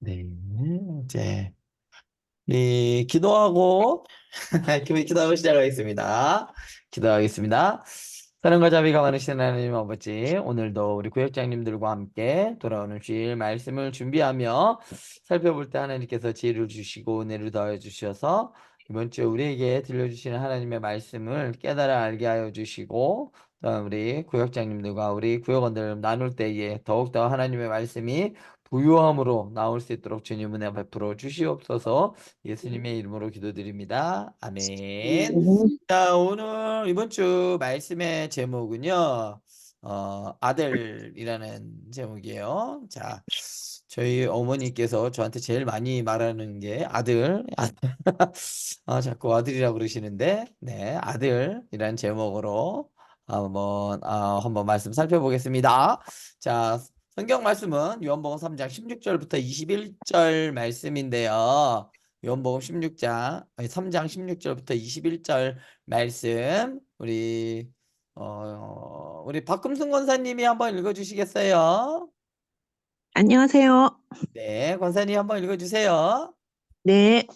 네, 이제 우리 기도하고 기도하고 시작하겠습니다. 기도하겠습니다. 사랑과 자비가 많으신 하나님 아버지, 오늘도 우리 구역장님들과 함께 돌아오는 주일 말씀을 준비하며 살펴볼 때 하나님께서 지혜를 주시고 은혜를 더해 주셔서 이번 주 우리에게 들려주시는 하나님의 말씀을 깨달아 알게 하여 주시고, 또 우리 구역장님들과 우리 구역원들 나눌 때에 더욱더 하나님의 말씀이 부유함으로 나올 수 있도록 주님 은혜 베풀어 주시옵소서. 예수님의 이름으로 기도드립니다. 아멘. 자, 오늘 이번 주 말씀의 제목은요, 아들이라는 제목이에요. 자, 저희 어머니께서 저한테 제일 많이 말하는 게 아들. 자꾸 아들이라고 그러시는데, 네, 아들이라는 제목으로 한번 말씀 살펴보겠습니다. 자, 성경 말씀은 요한복음 3장 16절부터 21절 말씀인데요. 요한복음 3장 16절부터 21절 말씀 우리 박금순 권사님이 한번 읽어주시겠어요? 안녕하세요. 네, 권사님 한번 읽어주세요. 네.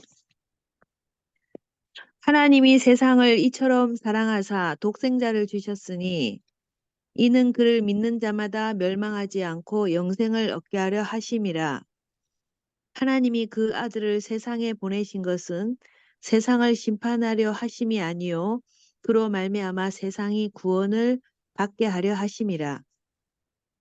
하나님이 세상을 이처럼 사랑하사 독생자를 주셨으니 이는 그를 믿는 자마다 멸망하지 않고 영생을 얻게 하려 하심이라. 하나님이 그 아들을 세상에 보내신 것은 세상을 심판하려 하심이 아니요 그로 말미암아 세상이 구원을 받게 하려 하심이라.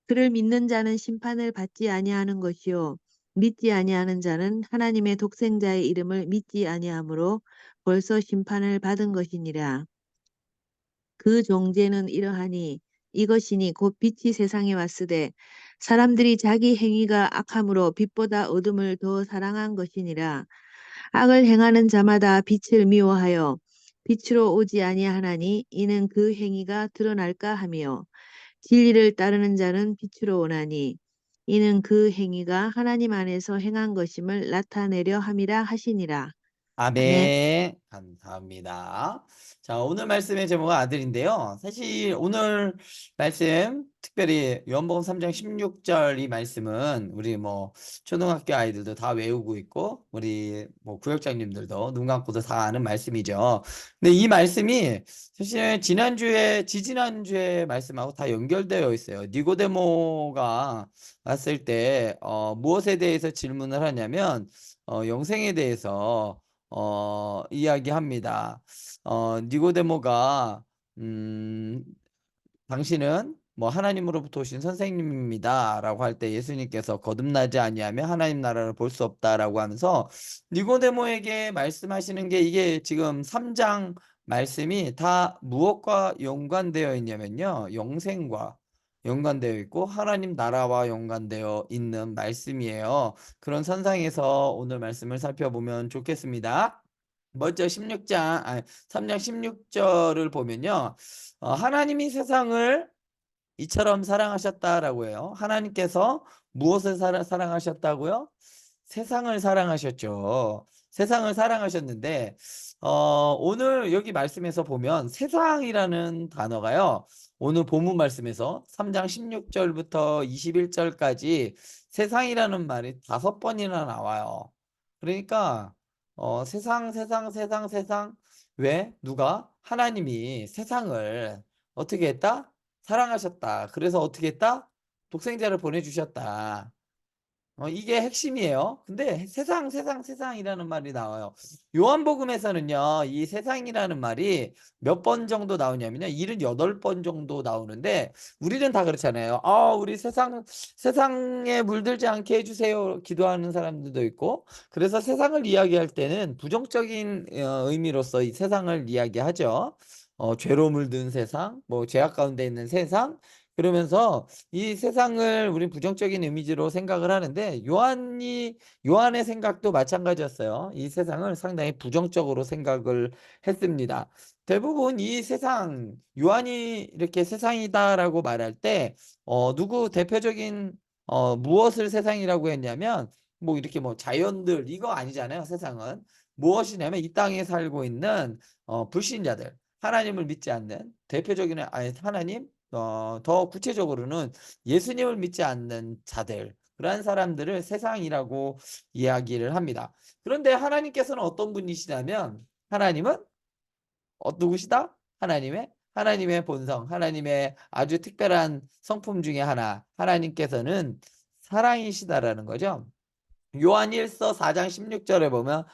그를 믿는 자는 심판을 받지 아니하는 것이요 믿지 아니하는 자는 하나님의 독생자의 이름을 믿지 아니하므로 벌써 심판을 받은 것이니라. 그 종제는 이러하니 이것이니 곧 빛이 세상에 왔으되 사람들이 자기 행위가 악함으로 빛보다 어둠을 더 사랑한 것이니라. 악을 행하는 자마다 빛을 미워하여 빛으로 오지 아니하나니 이는 그 행위가 드러날까 하며 진리를 따르는 자는 빛으로 오나니 이는 그 행위가 하나님 안에서 행한 것임을 나타내려 함이라 하시니라. 아멘. 아멘. 감사합니다. 자, 오늘 말씀의 제목은 아들인데요. 사실 오늘 말씀, 특별히 요한복음 3장 16절 이 말씀은 우리 초등학교 아이들도 다 외우고 있고, 우리 구역장님들도 눈 감고도 다 아는 말씀이죠. 근데 이 말씀이 사실 지지난주에 말씀하고 다 연결되어 있어요. 니고데모가 왔을 때, 무엇에 대해서 질문을 하냐면, 영생에 대해서 이야기합니다. 니고데모가 당신은 하나님으로부터 오신 선생님입니다라고 할 때 예수님께서 거듭나지 아니하면 하나님 나라를 볼 수 없다라고 하면서 니고데모에게 말씀하시는 게, 이게 지금 3장 말씀이 다 무엇과 연관되어 있냐면요, 영생과 연관되어 있고 하나님 나라와 연관되어 있는 말씀이에요. 그런 선상에서 오늘 말씀을 살펴보면 좋겠습니다. 먼저 3장 16절을 보면요, 하나님이 세상을 이처럼 사랑하셨다라고 해요. 하나님께서 무엇을 사랑하셨다고요? 세상을 사랑하셨죠. 세상을 사랑하셨는데, 오늘 여기 말씀에서 보면 세상이라는 단어가요, 오늘 본문 말씀에서 3장 16절부터 21절까지 세상이라는 말이 5번이나 나와요. 그러니까 세상. 왜? 누가? 하나님이 세상을 어떻게 했다? 사랑하셨다. 그래서 어떻게 했다? 독생자를 보내주셨다. 이게 핵심이에요. 근데 세상이라는 말이 나와요. 요한복음에서는요, 이 세상이라는 말이 몇 번 정도 나오냐면요, 78번 정도 나오는데, 우리는 다 그렇잖아요. 우리 세상에 물들지 않게 해주세요. 기도하는 사람들도 있고, 그래서 세상을 이야기할 때는 부정적인 의미로서 이 세상을 이야기하죠. 죄로 물든 세상, 죄악 가운데 있는 세상, 그러면서 이 세상을 우리 부정적인 이미지로 생각을 하는데, 요한의 생각도 마찬가지였어요. 이 세상을 상당히 부정적으로 생각을 했습니다. 대부분 이 세상, 요한이 이렇게 세상이다라고 말할 때 누구 대표적인 무엇을 세상이라고 했냐면, 이렇게 자연들 이거 아니잖아요. 세상은 무엇이냐면 이 땅에 살고 있는 불신자들, 하나님을 믿지 않는 대표적인, 하나님, 더 구체적으로는 예수님을 믿지 않는 자들, 그러한 사람들을 세상이라고 이야기를 합니다. 그런데 하나님께서는 어떤 분이시냐면 하나님은 누구시다? 하나님의 본성, 하나님의 아주 특별한 성품 중에 하나, 하나님께서는 사랑이시다라는 거죠. 요한 1서 4장 16절에 보면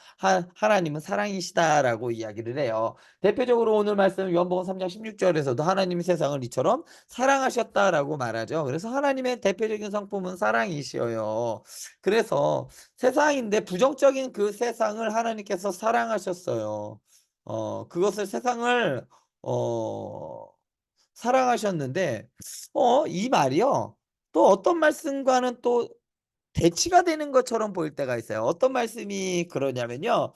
하나님은 사랑이시다라고 이야기를 해요. 대표적으로 오늘 말씀 요한복음 3장 16절에서도 하나님이 세상을 이처럼 사랑하셨다라고 말하죠. 그래서 하나님의 대표적인 성품은 사랑이시여요. 그래서 세상인데 부정적인 그 세상을 하나님께서 사랑하셨어요. 그것을 세상을 어 사랑하셨는데 이 말이요. 또 어떤 말씀과는 또 대치가 되는 것처럼 보일 때가 있어요. 어떤 말씀이 그러냐면요.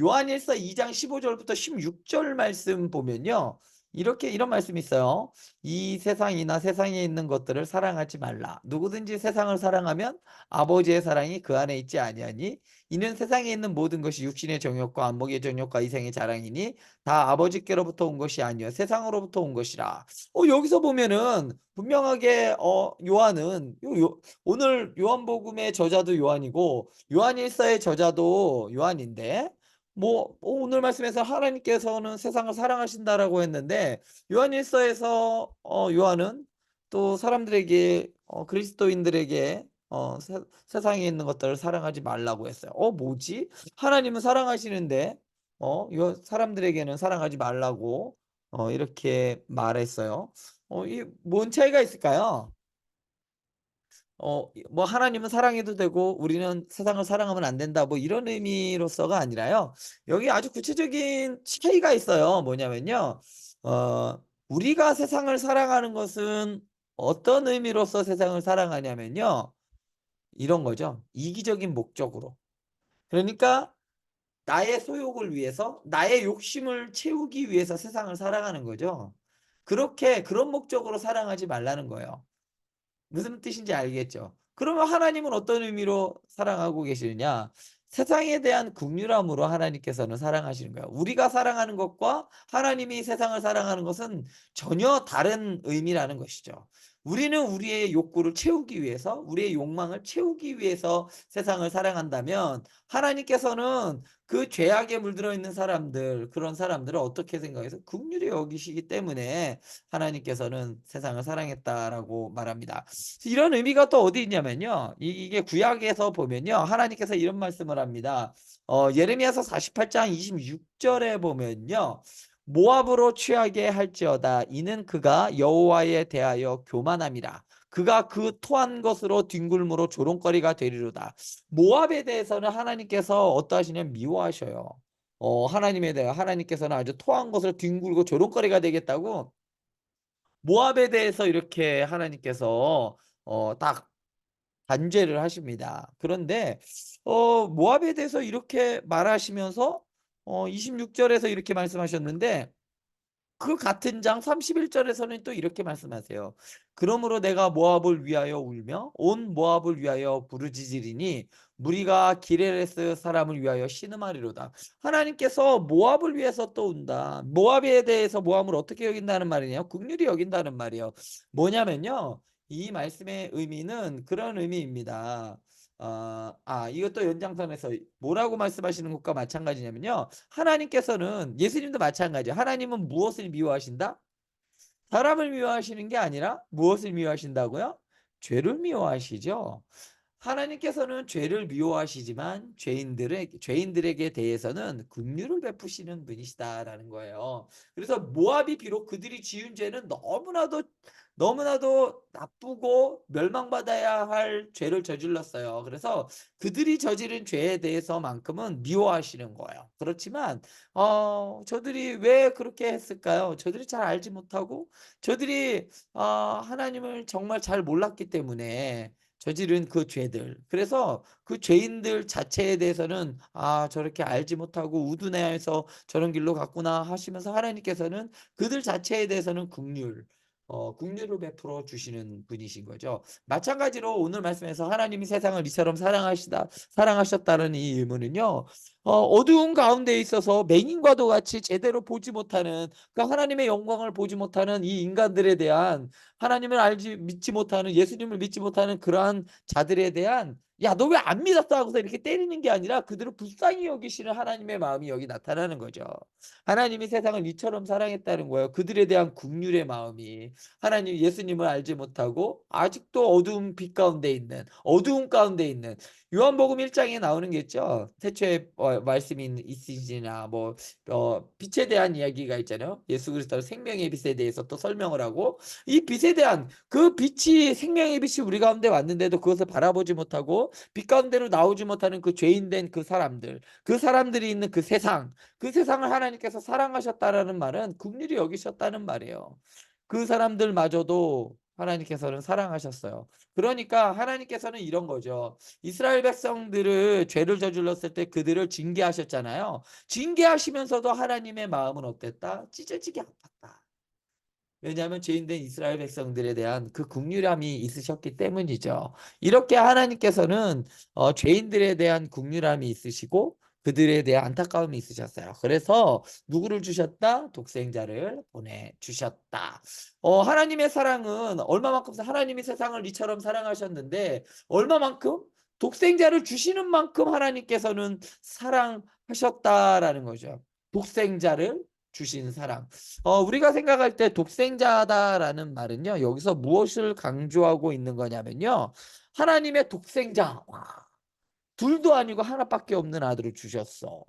요한일서 2장 15절부터 16절 말씀 보면요. 이런 말씀이 있어요. "이 세상이나 세상에 있는 것들을 사랑하지 말라. 누구든지 세상을 사랑하면 아버지의 사랑이 그 안에 있지 아니하니 이는 세상에 있는 모든 것이 육신의 정욕과 안목의 정욕과 이생의 자랑이니 다 아버지께로부터 온 것이 아니요 세상으로부터 온 것이라." 여기서 보면은 분명하게 요한은 오늘 요한복음의 저자도 요한이고 요한일서의 저자도 요한인데 오늘 말씀에서 하나님께서는 세상을 사랑하신다라고 했는데 요한일서에서 요한은 또 사람들에게 그리스도인들에게 세상에 있는 것들을 사랑하지 말라고 했어요. 뭐지? 하나님은 사랑하시는데 요 사람들에게는 사랑하지 말라고 이렇게 말했어요. 이 뭔 차이가 있을까요? 하나님은 사랑해도 되고 우리는 세상을 사랑하면 안 된다 이런 의미로서가 아니라요. 여기 아주 구체적인 차이가 있어요. 뭐냐면요. 우리가 세상을 사랑하는 것은 어떤 의미로서 세상을 사랑하냐면요. 이런 거죠. 이기적인 목적으로. 그러니까 나의 소욕을 위해서 나의 욕심을 채우기 위해서 세상을 살아가는 거죠. 그런 목적으로 사랑하지 말라는 거예요. 무슨 뜻인지 알겠죠? 그러면 하나님은 어떤 의미로 사랑하고 계시느냐? 세상에 대한 긍휼함으로 하나님께서는 사랑하시는 거예요. 우리가 사랑하는 것과 하나님이 세상을 사랑하는 것은 전혀 다른 의미라는 것이죠. 우리는 우리의 욕구를 채우기 위해서, 우리의 욕망을 채우기 위해서 세상을 사랑한다면 하나님께서는 그 죄악에 물들어 있는 사람들, 그런 사람들을 어떻게 생각해서 긍휼히 여기시기 때문에 하나님께서는 세상을 사랑했다라고 말합니다. 이런 의미가 또 어디 있냐면요. 이게 구약에서 보면요. 하나님께서 이런 말씀을 합니다. 예레미야서 48장 26절에 보면요. 모압으로 취하게 할지어다. 이는 그가 여호와에 대하여 교만함이라. 그가 그 토한 것으로 뒹굴므로 조롱거리가 되리로다. 모압에 대해서는 하나님께서 어떠하시냐면 미워하셔요. 하나님에 대해 하나님께서는 아주 토한 것을 뒹굴고 조롱거리가 되겠다고 모압에 대해서 이렇게 하나님께서 딱 단죄를 하십니다. 그런데 모압에 대해서 이렇게 말하시면서 26절에서 이렇게 말씀하셨는데 그 같은 장 31절에서는 또 이렇게 말씀하세요. "그러므로 내가 모압을 위하여 울며 온 모압을 위하여 부르짖으리니 무리가 기레레스 사람을 위하여 신음하리로다." 하나님께서 모압을 위해서 또 운다. 모압에 대해서 모압을 어떻게 여긴다는 말이냐? 긍휼히 여긴다는 말이에요. 뭐냐면요. 이 말씀의 의미는 그런 의미입니다. 이것도 연장선에서 뭐라고 말씀하시는 것과 마찬가지냐면요. 하나님께서는 예수님도 마찬가지예요. 하나님은 무엇을 미워하신다? 사람을 미워하시는 게 아니라 무엇을 미워하신다고요? 죄를 미워하시죠. 하나님께서는 죄를 미워하시지만 죄인들에게 대해서는 긍휼을 베푸시는 분이시다라는 거예요. 그래서 모압이 비록 그들이 지은 죄는 너무나도 나쁘고 멸망받아야 할 죄를 저질렀어요. 그래서 그들이 저지른 죄에 대해서만큼은 미워하시는 거예요. 그렇지만 저들이 왜 그렇게 했을까요? 저들이 잘 알지 못하고 저들이 하나님을 정말 잘 몰랐기 때문에 저지른 그 죄들. 그래서 그 죄인들 자체에 대해서는 '아 저렇게 알지 못하고 우둔해서 저런 길로 갔구나.' 하시면서 하나님께서는 그들 자체에 대해서는 긍휼을 베풀어 주시는 분이신 거죠. 마찬가지로 오늘 말씀에서 하나님이 세상을 이처럼 사랑하셨다는 이 의문은요. 어두운 가운데 있어서 맹인과도 같이 제대로 보지 못하는, 그 하나님의 영광을 보지 못하는 이 인간들에 대한, 하나님을 믿지 못하는, 예수님을 믿지 못하는 그러한 자들에 대한, 야, 너 왜 안 믿었어 하고서 이렇게 때리는 게 아니라 그들을 불쌍히 여기시는 하나님의 마음이 여기 나타나는 거죠. 하나님이 세상을 이처럼 사랑했다는 거예요. 그들에 대한 긍휼의 마음이. 하나님, 예수님을 알지 못하고 아직도 어두운 빛 가운데 있는, 어두운 가운데 있는, 요한복음 1장에 나오는 게 있죠. 태초에 말씀이 있으시나, 뭐 빛에 대한 이야기가 있잖아요. 예수 그리스도 생명의 빛에 대해서 또 설명을 하고, 이 빛에 대한, 그 빛이, 생명의 빛이 우리 가운데 왔는데도 그것을 바라보지 못하고 빛 가운데로 나오지 못하는 그 죄인된 그 사람들, 그 사람들이 있는 그 세상, 그 세상을 하나님께서 사랑하셨다라는 말은 긍휼히 여기셨다는 말이에요. 그 사람들마저도 하나님께서는 사랑하셨어요. 그러니까 하나님께서는 이런 거죠. 이스라엘 백성들을 죄를 저질렀을 때 그들을 징계하셨잖아요. 징계하시면서도 하나님의 마음은 어땠다? 찢어지게 아팠다. 왜냐하면 죄인된 이스라엘 백성들에 대한 그 긍휼함이 있으셨기 때문이죠. 이렇게 하나님께서는 죄인들에 대한 긍휼함이 있으시고 그들에 대한 안타까움이 있으셨어요. 그래서 누구를 주셨다? 독생자를 보내주셨다. 하나님의 사랑은 얼마만큼, 하나님이 세상을 이처럼 사랑하셨는데 얼마만큼? 독생자를 주시는 만큼 하나님께서는 사랑하셨다라는 거죠. 독생자를 주신 사랑. 우리가 생각할 때 독생자다라는 말은요, 여기서 무엇을 강조하고 있는 거냐면요, 하나님의 독생자. 와, 둘도 아니고 하나밖에 없는 아들을 주셨어.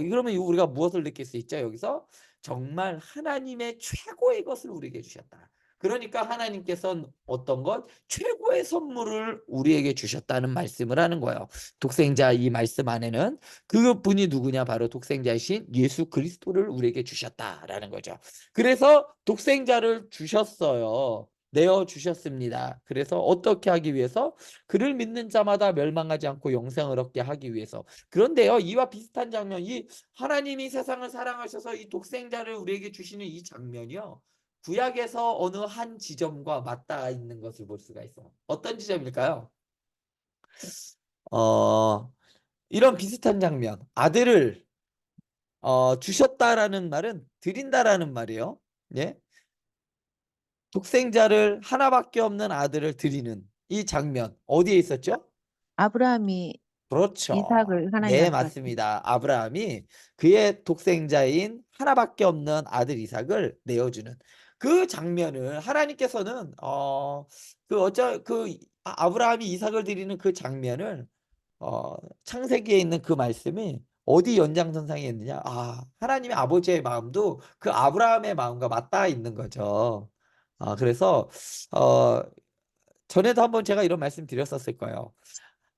그러면 우리가 무엇을 느낄 수 있죠? 여기서 정말 하나님의 최고의 것을 우리에게 주셨다. 그러니까 하나님께서는 어떤 것? 최고의 선물을 우리에게 주셨다는 말씀을 하는 거예요. 독생자, 이 말씀 안에는 그분이 누구냐? 바로 독생자이신 예수 그리스도를 우리에게 주셨다라는 거죠. 그래서 독생자를 주셨어요. 내어 주셨습니다. 그래서 어떻게 하기 위해서? 그를 믿는 자마다 멸망하지 않고 영생을 얻게 하기 위해서. 그런데요, 이와 비슷한 장면, 이 하나님이 세상을 사랑하셔서 이 독생자를 우리에게 주시는 이 장면이요, 구약에서 어느 한 지점과 맞닿아 있는 것을 볼 수가 있어요. 어떤 지점일까요? 어, 이런 비슷한 장면, 아들을 주셨다라는 말은 드린다라는 말이에요. 예? 독생자를, 하나밖에 없는 아들을 드리는 이 장면 어디에 있었죠? 아브라함이 그렇죠. 이삭을 하나님 네, 앞에 바친. 맞습니다. 아브라함이 그의 독생자인 하나밖에 없는 아들 이삭을 내어주는 그 장면을 하나님께서는 아브라함이 이삭을 드리는 그 장면을 창세기에 있는 그 말씀이 어디 연장선상에 있느냐? 하나님의 아버지의 마음도 그 아브라함의 마음과 맞닿아 있는 거죠. 그래서 어, 전에도 한번 제가 이런 말씀 드렸었을 거예요.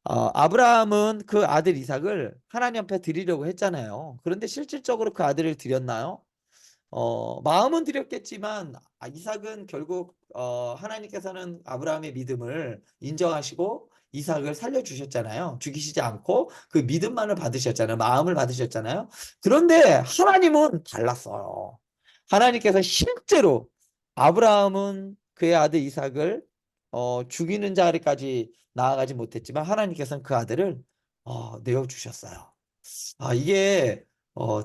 아브라함은 그 아들 이삭을 하나님 앞에 드리려고 했잖아요. 그런데 실질적으로 그 아들을 드렸나요? 마음은 드렸겠지만 이삭은 결국 하나님께서는 아브라함의 믿음을 인정하시고 이삭을 살려주셨잖아요. 죽이시지 않고 그 믿음만을 받으셨잖아요. 마음을 받으셨잖아요. 그런데 하나님은 달랐어요. 하나님께서 실제로 아브라함은 그의 아들 이삭을 죽이는 자리까지 나아가지 못했지만 하나님께서는 그 아들을 내어주셨어요. 이게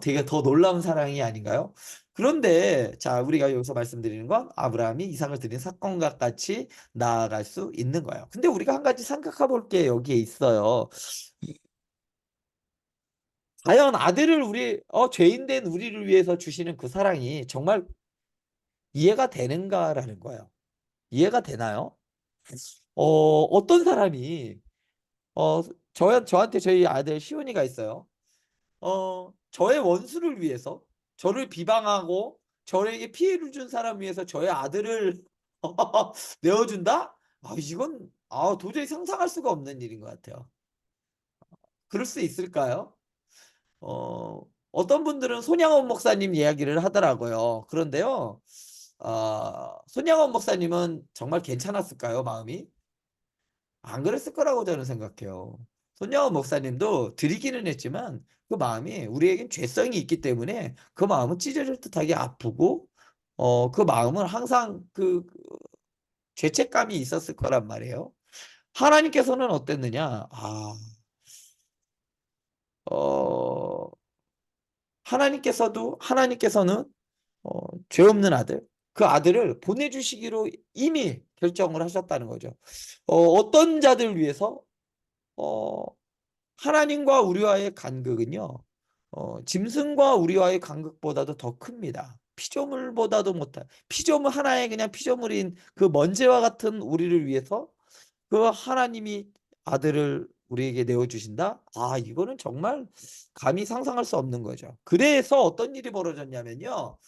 되게 더 놀라운 사랑이 아닌가요? 그런데 자, 우리가 여기서 말씀드리는 건 아브라함이 이삭을 드린 사건과 같이 나아갈 수 있는 거예요. 근데 우리가 한 가지 생각해 볼 게 여기에 있어요. 과연 아들을 죄인된 우리를 위해서 주시는 그 사랑이 정말 이해가 되는가라는 거예요. 이해가 되나요? 어떤 사람이 어, 저한테 저희 아들 시온이가 있어요. 저의 원수를 위해서, 저를 비방하고 저에게 피해를 준 사람 위해서 저의 아들을 내어준다? 이건 도저히 상상할 수가 없는 일인 것 같아요. 그럴 수 있을까요? 어떤 분들은 손양원 목사님 이야기를 하더라고요. 그런데요, 손양원 목사님은 정말 괜찮았을까요, 마음이? 안 그랬을 거라고 저는 생각해요. 손양원 목사님도 드리기는 했지만 그 마음이, 우리에겐 죄성이 있기 때문에 그 마음은 찢어질 듯하게 아프고 그 마음은 항상 죄책감이 있었을 거란 말이에요. 하나님께서는 어땠느냐? 하나님께서는 죄 없는 아들, 그 아들을 보내주시기로 이미 결정을 하셨다는 거죠. 어떤 자들 위해서? 어, 하나님과 우리와의 간극은요, 짐승과 우리와의 간극보다도 더 큽니다. 피조물보다도 못한, 피조물 하나의 그냥 피조물인 그 먼지와 같은 우리를 위해서 그 하나님이 아들을 우리에게 내어주신다? 아, 이거는 정말 감히 상상할 수 없는 거죠. 그래서 어떤 일이 벌어졌냐면요.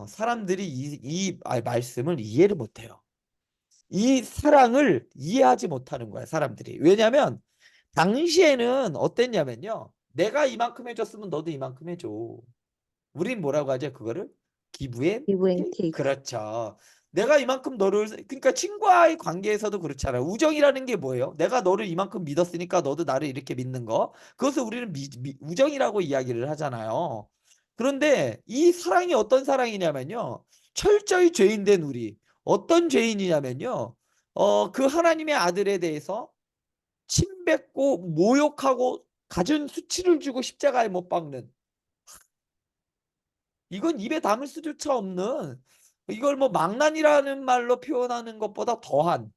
사람들이 이 말씀을 이해를 못해요. 이 사랑을 이해하지 못하는 거야, 사람들이. 왜냐면 당시에는 어땠냐면요. 내가 이만큼 해줬으면 너도 이만큼 해줘. 우린 뭐라고 하죠? 그거를? 기브 앤 give and 테이크. take. 그렇죠. 내가 이만큼 너를, 그러니까 친구와의 관계에서도 그렇잖아요. 우정이라는 게 뭐예요? 내가 너를 이만큼 믿었으니까 너도 나를 이렇게 믿는 거. 그것을 우리는 우정이라고 이야기를 하잖아요. 그런데 이 사랑이 어떤 사랑이냐면요. 철저히 죄인된 우리. 어떤 죄인이냐면요. 그 하나님의 아들에 대해서 침뱉고 모욕하고 갖은 수치를 주고 십자가에 못 박는, 이건 입에 담을 수조차 없는, 이걸 뭐 망난이라는 말로 표현하는 것보다 더한,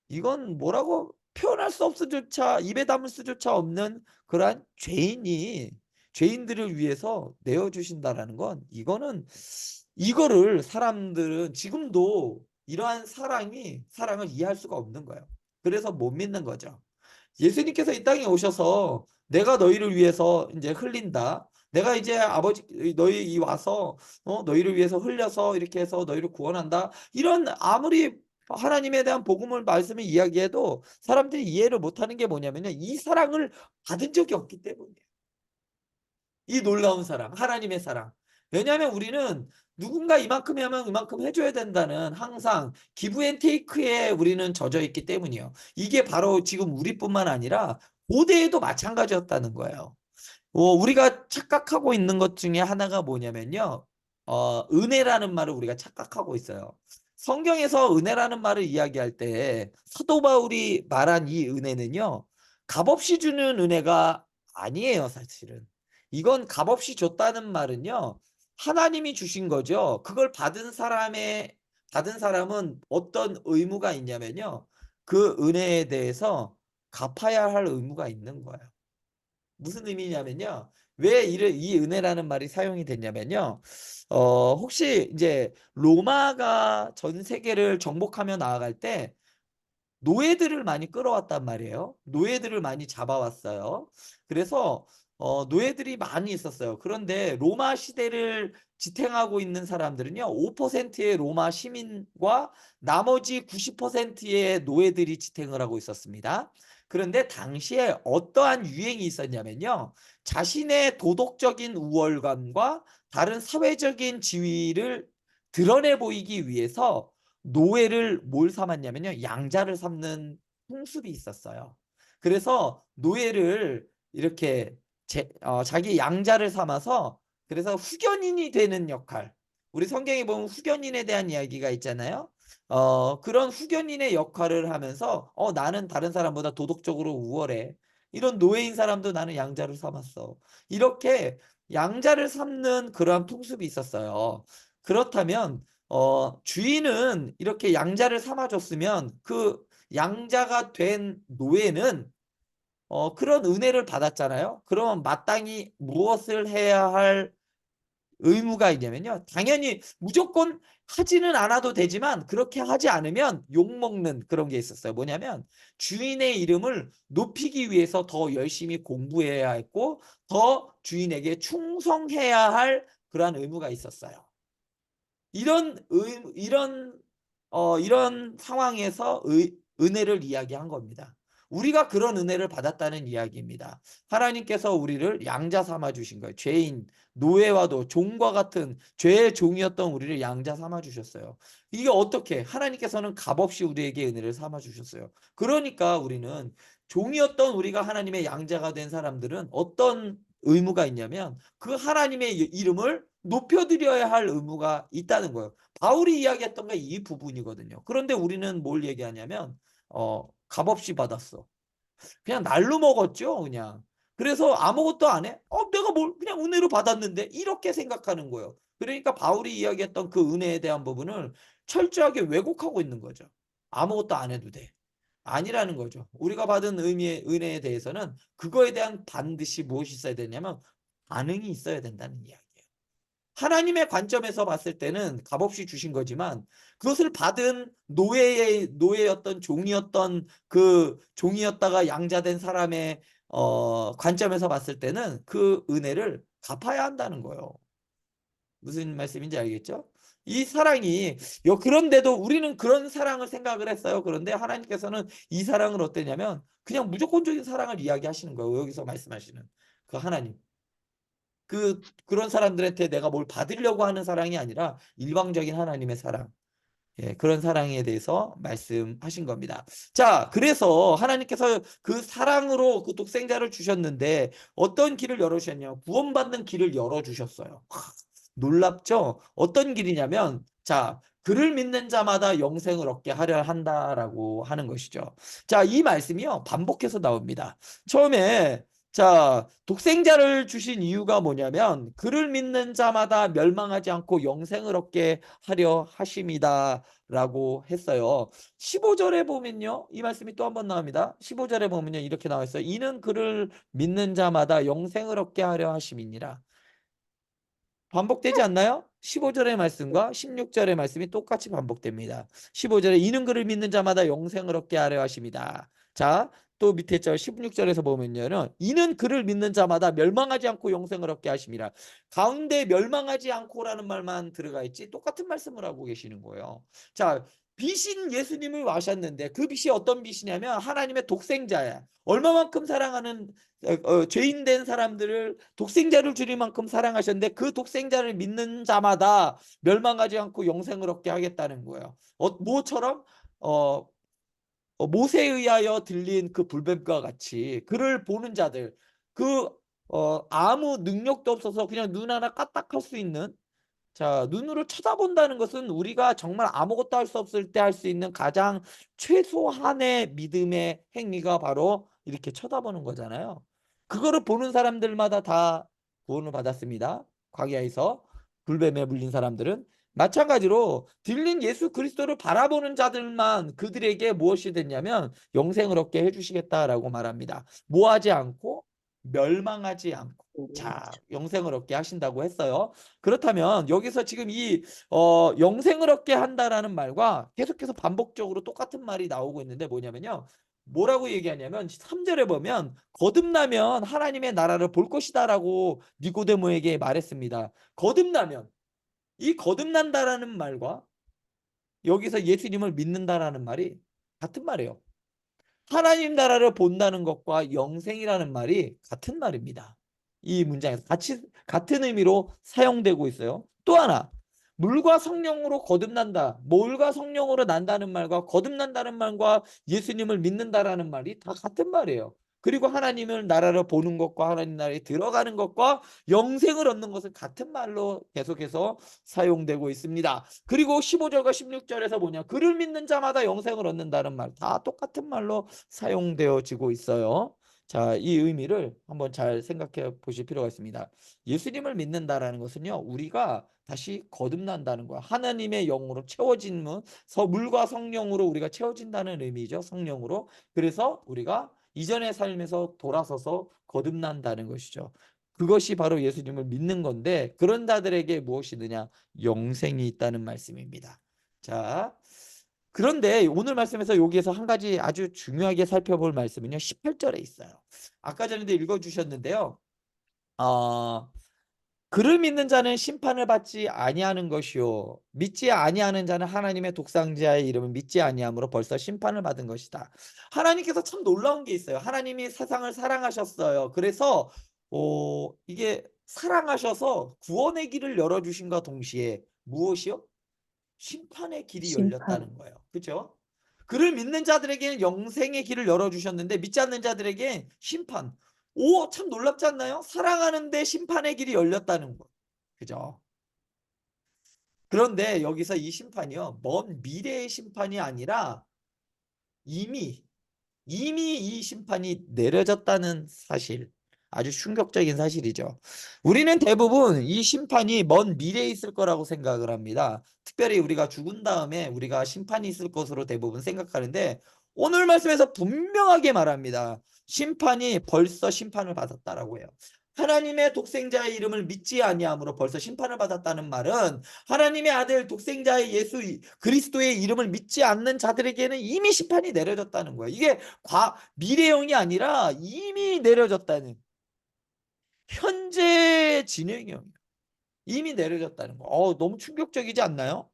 이건 뭐라고 표현할 수 없을조차 입에 담을 수조차 없는 그러한 죄인들을 위해서 내어주신다라는 건, 이거를 사람들은 지금도 이러한 사랑을 이해할 수가 없는 거예요. 그래서 못 믿는 거죠. 예수님께서 이 땅에 오셔서 내가 너희를 위해서 이제 흘린다. 내가 이제 아버지 너희 와서 너희를 위해서 흘려서 이렇게 해서 너희를 구원한다. 이런 아무리 하나님에 대한 복음을 말씀을 이야기해도 사람들이 이해를 못하는 게 뭐냐면요. 이 사랑을 받은 적이 없기 때문이에요. 이 놀라운 사랑, 하나님의 사랑. 왜냐하면 우리는 누군가 이만큼 하면 이만큼 해줘야 된다는 항상 기브 앤 테이크에 우리는 젖어 있기 때문이에요. 이게 바로 지금 우리뿐만 아니라 고대에도 마찬가지였다는 거예요. 우리가 착각하고 있는 것 중에 하나가 뭐냐면요. 은혜라는 말을 우리가 착각하고 있어요. 성경에서 은혜라는 말을 이야기할 때 사도 바울이 말한 이 은혜는요. 값없이 주는 은혜가 아니에요, 사실은. 이건 값없이 줬다는 말은요. 하나님이 주신 거죠. 그걸 받은 사람은 어떤 의무가 있냐면요. 그 은혜에 대해서 갚아야 할 의무가 있는 거예요. 무슨 의미냐면요. 왜 이 은혜라는 말이 사용이 됐냐면요. 혹시 이제 로마가 전 세계를 정복하며 나아갈 때 노예들을 많이 끌어왔단 말이에요. 노예들을 많이 잡아왔어요. 그래서 노예들이 많이 있었어요. 그런데 로마 시대를 지탱하고 있는 사람들은요. 5%의 로마 시민과 나머지 90%의 노예들이 지탱을 하고 있었습니다. 그런데 당시에 어떠한 유행이 있었냐면요. 자신의 도덕적인 우월감과 다른 사회적인 지위를 드러내 보이기 위해서 노예를 뭘 삼았냐면요. 양자를 삼는 풍습이 있었어요. 그래서 노예를 이렇게 자기 양자를 삼아서 그래서 후견인이 되는 역할. 우리 성경에 보면 후견인에 대한 이야기가 있잖아요. 그런 후견인의 역할을 하면서 나는 다른 사람보다 도덕적으로 우월해. 이런 노예인 사람도 나는 양자를 삼았어. 이렇게 양자를 삼는 그러한 풍습이 있었어요. 그렇다면 주인은 이렇게 양자를 삼아줬으면 그 양자가 된 노예는 그런 은혜를 받았잖아요. 그러면 마땅히 무엇을 해야 할 의무가 있냐면요. 당연히 무조건 하지는 않아도 되지만 그렇게 하지 않으면 욕먹는 그런 게 있었어요. 뭐냐면 주인의 이름을 높이기 위해서 더 열심히 공부해야 했고 더 주인에게 충성해야 할 그러한 의무가 있었어요. 이런 상황에서 은혜를 이야기한 겁니다. 우리가 그런 은혜를 받았다는 이야기입니다. 하나님께서 우리를 양자 삼아 주신 거예요. 죄인, 노예와도 종과 같은 죄의 종이었던 우리를 양자 삼아 주셨어요. 이게 어떻게? 하나님께서는 값없이 우리에게 은혜를 삼아 주셨어요. 그러니까 우리는 종이었던 우리가 하나님의 양자가 된 사람들은 어떤 의무가 있냐면 그 하나님의 이름을 높여드려야 할 의무가 있다는 거예요. 바울이 이야기했던 게 이 부분이거든요. 그런데 우리는 뭘 얘기하냐면 값없이 받았어. 그냥 날로 먹었죠, 그냥. 그래서 아무것도 안 해? 내가 뭘 그냥 은혜로 받았는데 이렇게 생각하는 거예요. 그러니까 바울이 이야기했던 그 은혜에 대한 부분을 철저하게 왜곡하고 있는 거죠. 아무것도 안 해도 돼. 아니라는 거죠. 우리가 받은 의미의 은혜에 대해서는 그거에 대한 반드시 무엇이 있어야 되냐면 반응이 있어야 된다는 이야기예요. 하나님의 관점에서 봤을 때는 값없이 주신 거지만 그것을 받은 노예였던 종이었던 그 종이었다가 양자된 사람의 관점에서 봤을 때는 그 은혜를 갚아야 한다는 거예요. 무슨 말씀인지 알겠죠? 이 사랑이 그런데도 우리는 그런 사랑을 생각을 했어요. 그런데 하나님께서는 이 사랑을 어땠냐면 그냥 무조건적인 사랑을 이야기하시는 거예요. 여기서 말씀하시는 그 하나님. 그런 사람들한테 내가 뭘 받으려고 하는 사랑이 아니라 일방적인 하나님의 사랑. 예, 그런 사랑에 대해서 말씀하신 겁니다. 자, 그래서 하나님께서 그 사랑으로 그 독생자를 주셨는데 어떤 길을 열어주셨냐? 구원받는 길을 열어주셨어요. 놀랍죠? 어떤 길이냐면, 자, 그를 믿는 자마다 영생을 얻게 하려 한다라고 하는 것이죠. 자, 이 말씀이요, 반복해서 나옵니다. 처음에, 자, 독생자를 주신 이유가 뭐냐면, 그를 믿는 자마다 멸망하지 않고 영생을 얻게 하려 하심이다. 라고 했어요. 15절에 보면요, 이 말씀이 또 한 번 나옵니다. 15절에 보면요, 이렇게 나와 있어요. 이는 그를 믿는 자마다 영생을 얻게 하려 하심이니라. 반복되지 않나요? 15절의 말씀과 16절의 말씀이 똑같이 반복됩니다. 15절에 이는 그를 믿는 자마다 영생을 얻게 하려 하심이다. 자, 또 밑에 절 16절에서 보면요. 이는 그를 믿는 자마다 멸망하지 않고 영생을 얻게 하심이라. 가운데 멸망하지 않고라는 말만 들어가 있지 똑같은 말씀을 하고 계시는 거예요. 자, 빛인 예수님을 와셨는데 그 빛이 어떤 빛이냐면 하나님의 독생자야. 얼마만큼 사랑하는 죄인 된 사람들을 독생자를 주릴 만큼 사랑하셨는데 그 독생자를 믿는 자마다 멸망하지 않고 영생을 얻게 하겠다는 거예요. 뭐처럼 모세에 의하여 들린 그 불뱀과 같이 그를 보는 자들 아무 능력도 없어서 그냥 눈 하나 까딱할 수 있는 자, 눈으로 쳐다본다는 것은 우리가 정말 아무것도 할 수 없을 때 할 수 있는 가장 최소한의 믿음의 행위가 바로 이렇게 쳐다보는 거잖아요. 그거를 보는 사람들마다 다 구원을 받았습니다. 광야에서 불뱀에 물린 사람들은 마찬가지로 들린 예수 그리스도를 바라보는 자들만 그들에게 무엇이 됐냐면 영생을 얻게 해주시겠다라고 말합니다. 뭐하지 않고 멸망하지 않고 자, 영생을 얻게 하신다고 했어요. 그렇다면 여기서 지금 이 영생을 얻게 한다라는 말과 계속해서 반복적으로 똑같은 말이 나오고 있는데 뭐냐면요. 뭐라고 얘기하냐면 3절에 보면 거듭나면 하나님의 나라를 볼 것이다라고 니고데모에게 말했습니다. 거듭나면 이 거듭난다라는 말과 여기서 예수님을 믿는다라는 말이 같은 말이에요. 하나님 나라를 본다는 것과 영생이라는 말이 같은 말입니다. 이 문장에서 같은 의미로 사용되고 있어요. 또 하나, 물과 성령으로 거듭난다. 물과 성령으로 난다는 말과 거듭난다는 말과 예수님을 믿는다라는 말이 다 같은 말이에요. 그리고 하나님을 나라를 보는 것과 하나님 나라에 들어가는 것과 영생을 얻는 것은 같은 말로 계속해서 사용되고 있습니다. 그리고 15절과 16절에서 뭐냐? 그를 믿는 자마다 영생을 얻는다는 말 다 똑같은 말로 사용되어지고 있어요. 자, 이 의미를 한번 잘 생각해 보실 필요가 있습니다. 예수님을 믿는다라는 것은요, 우리가 다시 거듭난다는 거야. 하나님의 영으로 채워진 물과 성령으로 우리가 채워진다는 의미죠. 성령으로. 그래서 우리가 이전의 삶에서 돌아서서 거듭난다는 것이죠. 그것이 바로 예수님을 믿는 건데 그런 자들에게 무엇이 있느냐? 영생이 있다는 말씀입니다. 자, 그런데 오늘 말씀에서 여기에서 한 가지 아주 중요하게 살펴볼 말씀은요. 18절에 있어요. 아까 전에도 읽어주셨는데요. 그를 믿는 자는 심판을 받지 아니하는 것이요 믿지 아니하는 자는 하나님의 독생자의 이름을 믿지 아니함으로 벌써 심판을 받은 것이다. 하나님께서 참 놀라운 게 있어요. 하나님이 세상을 사랑하셨어요. 그래서 이게 사랑하셔서 구원의 길을 열어주신과 동시에 무엇이요? 심판의 길이 심판. 열렸다는 거예요. 그렇죠? 그를 믿는 자들에게는 영생의 길을 열어주셨는데 믿지 않는 자들에게 심판. 오, 참 놀랍지 않나요? 사랑하는데 심판의 길이 열렸다는 거. 그죠? 그런데 여기서 이 심판이요. 먼 미래의 심판이 아니라 이미 이 심판이 내려졌다는 사실. 아주 충격적인 사실이죠. 우리는 대부분 이 심판이 먼 미래에 있을 거라고 생각을 합니다. 특별히 우리가 죽은 다음에 우리가 심판이 있을 것으로 대부분 생각하는데 오늘 말씀에서 분명하게 말합니다. 심판이 벌써 심판을 받았다라고 해요. 하나님의 독생자의 이름을 믿지 아니함으로 벌써 심판을 받았다는 말은 하나님의 아들 독생자의 예수 그리스도의 이름을 믿지 않는 자들에게는 이미 심판이 내려졌다는 거예요. 이게 미래형이 아니라 이미 내려졌다는, 현재 진행형, 이미 내려졌다는 거. 너무 충격적이지 않나요?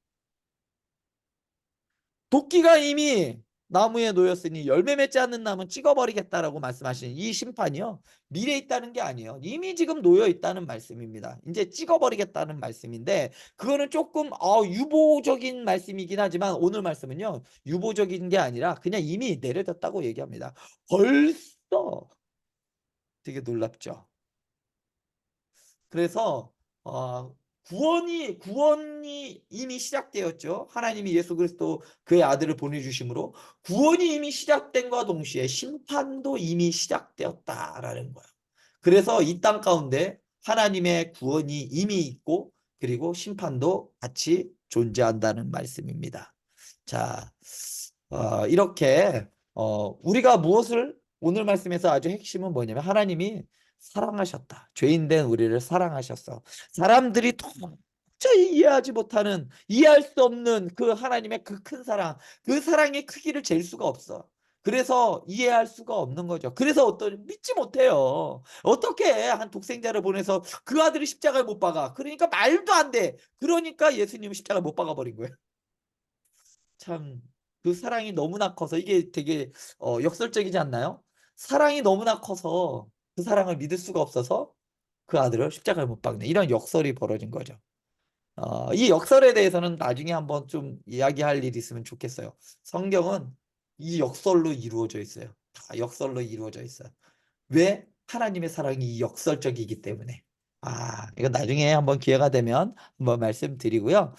도끼가 이미 나무에 놓였으니 열매 맺지 않는 나무는 찍어버리겠다라고 말씀하시는 이 심판이요, 미래에 있다는 게 아니에요. 이미 지금 놓여 있다는 말씀입니다. 이제 찍어버리겠다는 말씀인데 그거는 조금 유보적인 말씀이긴 하지만 오늘 말씀은요, 유보적인 게 아니라 그냥 이미 내려졌다고 얘기합니다. 벌써. 되게 놀랍죠. 그래서 구원이 이미 시작되었죠. 하나님이 예수 그리스도 그의 아들을 보내주심으로 구원이 이미 시작된과 동시에 심판도 이미 시작되었다라는 거예요. 그래서 이 땅 가운데 하나님의 구원이 이미 있고 그리고 심판도 같이 존재한다는 말씀입니다. 자, 이렇게 우리가 무엇을, 오늘 말씀에서 아주 핵심은 뭐냐면 하나님이 사랑하셨다. 죄인된 우리를 사랑하셨어. 사람들이 도저히 이해하지 못하는, 이해할 수 없는 그 하나님의 그 큰 사랑, 그 사랑의 크기를 잴 수가 없어. 그래서 이해할 수가 없는 거죠. 그래서 믿지 못해요. 어떻게 한 독생자를 보내서 그 아들이 십자가에 못 박아? 그러니까 말도 안 돼. 그러니까 예수님은 십자가에 못 박아 버린 거예요. 참, 그 사랑이 너무나 커서 이게 되게 역설적이지 않나요? 사랑이 너무나 커서 그 사랑을 믿을 수가 없어서 그 아들을 십자가에 못 박네. 이런 역설이 벌어진 거죠. 이 역설에 대해서는 나중에 한번 좀 이야기할 일이 있으면 좋겠어요. 성경은 이 역설로 이루어져 있어요. 다 역설로 이루어져 있어요. 왜? 하나님의 사랑이 역설적이기 때문에. 이거 나중에 한번 기회가 되면 한번 말씀드리고요.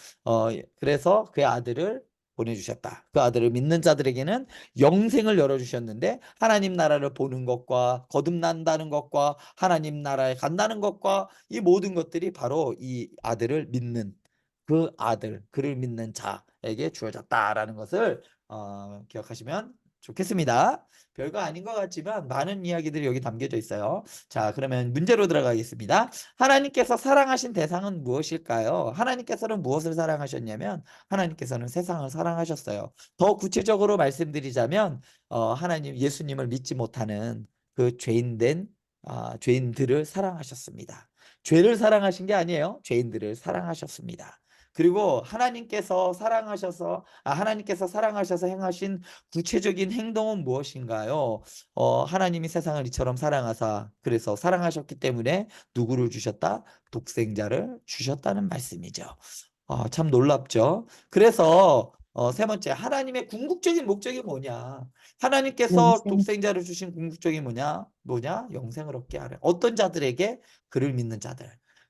그래서 그의 아들을 보내주셨다. 그 아들을 믿는 자들에게는 영생을 열어주셨는데 하나님 나라를 보는 것과 거듭난다는 것과 하나님 나라에 간다는 것과 이 모든 것들이 바로 이 아들을 믿는, 그 아들, 그를 믿는 자에게 주어졌다라는 것을 기억하시면 좋겠습니다. 별거 아닌 것 같지만 많은 이야기들이 여기 담겨져 있어요. 자, 그러면 문제로 들어가겠습니다. 하나님께서 사랑하신 대상은 무엇일까요? 하나님께서는 무엇을 사랑하셨냐면 하나님께서는 세상을 사랑하셨어요. 더 구체적으로 말씀드리자면 하나님 예수님을 믿지 못하는 그 죄인들을 사랑하셨습니다. 죄를 사랑하신 게 아니에요. 죄인들을 사랑하셨습니다. 그리고 하나님께서 사랑하셔서 행하신 구체적인 행동은 무엇인가요? 하나님이 세상을 이처럼 사랑하사, 그래서 사랑하셨기 때문에 누구를 주셨다? 독생자를 주셨다는 말씀이죠. 참 놀랍죠. 그래서 세 번째, 하나님의 궁극적인 목적이 뭐냐? 하나님께서 영생. 독생자를 주신 궁극적이 뭐냐? 영생을 얻게 하려. 어떤 자들에게? 그를 믿는 자들.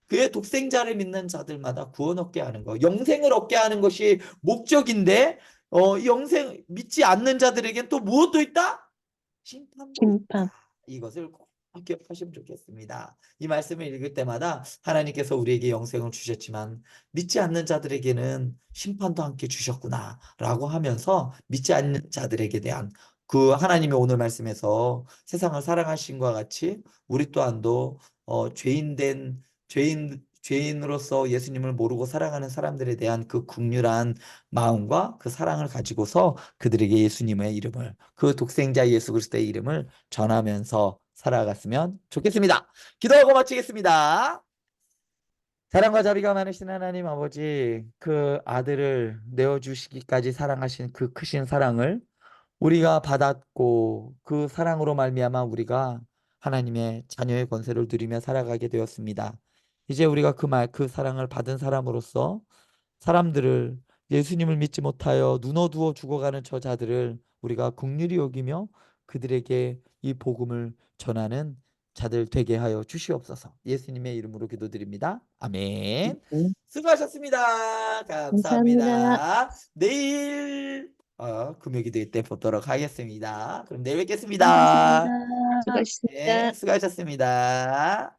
그의 독생자를 믿는 자들마다 구원 얻게 하는 거, 영생을 얻게 하는 것이 목적인데 영생 믿지 않는 자들에겐 또 무엇도 있다? 심판도 심판. 있다. 이것을 꼭 기억하시면 좋겠습니다. 이 말씀을 읽을 때마다 하나님께서 우리에게 영생을 주셨지만 믿지 않는 자들에게는 심판도 함께 주셨구나 라고 하면서 믿지 않는 자들에게 대한 그 하나님의 오늘 말씀에서 세상을 사랑하신 것 같이 우리 또한도 죄인으로서 예수님을 모르고 살아가는 사람들에 대한 그 긍휼한 마음과 그 사랑을 가지고서 그들에게 예수님의 이름을, 그 독생자 예수 그리스도의 이름을 전하면서 살아갔으면 좋겠습니다. 기도하고 마치겠습니다. 사랑과 자비가 많으신 하나님 아버지, 그 아들을 내어주시기까지 사랑하신 그 크신 사랑을 우리가 받았고 그 사랑으로 말미암아 우리가 하나님의 자녀의 권세를 누리며 살아가게 되었습니다. 이제 우리가 그 사랑을 받은 사람으로서 사람들을, 예수님을 믿지 못하여 눈 어두워 죽어가는 저자들을 우리가 긍휼히 여기며 그들에게 이 복음을 전하는 자들 되게 하여 주시옵소서. 예수님의 이름으로 기도드립니다. 아멘. 네. 수고하셨습니다. 감사합니다. 감사합니다. 내일 금요기 대회 때 보도록 하겠습니다. 그럼 내일 뵙겠습니다. 감사합니다. 수고하셨습니다. 네, 수고하셨습니다.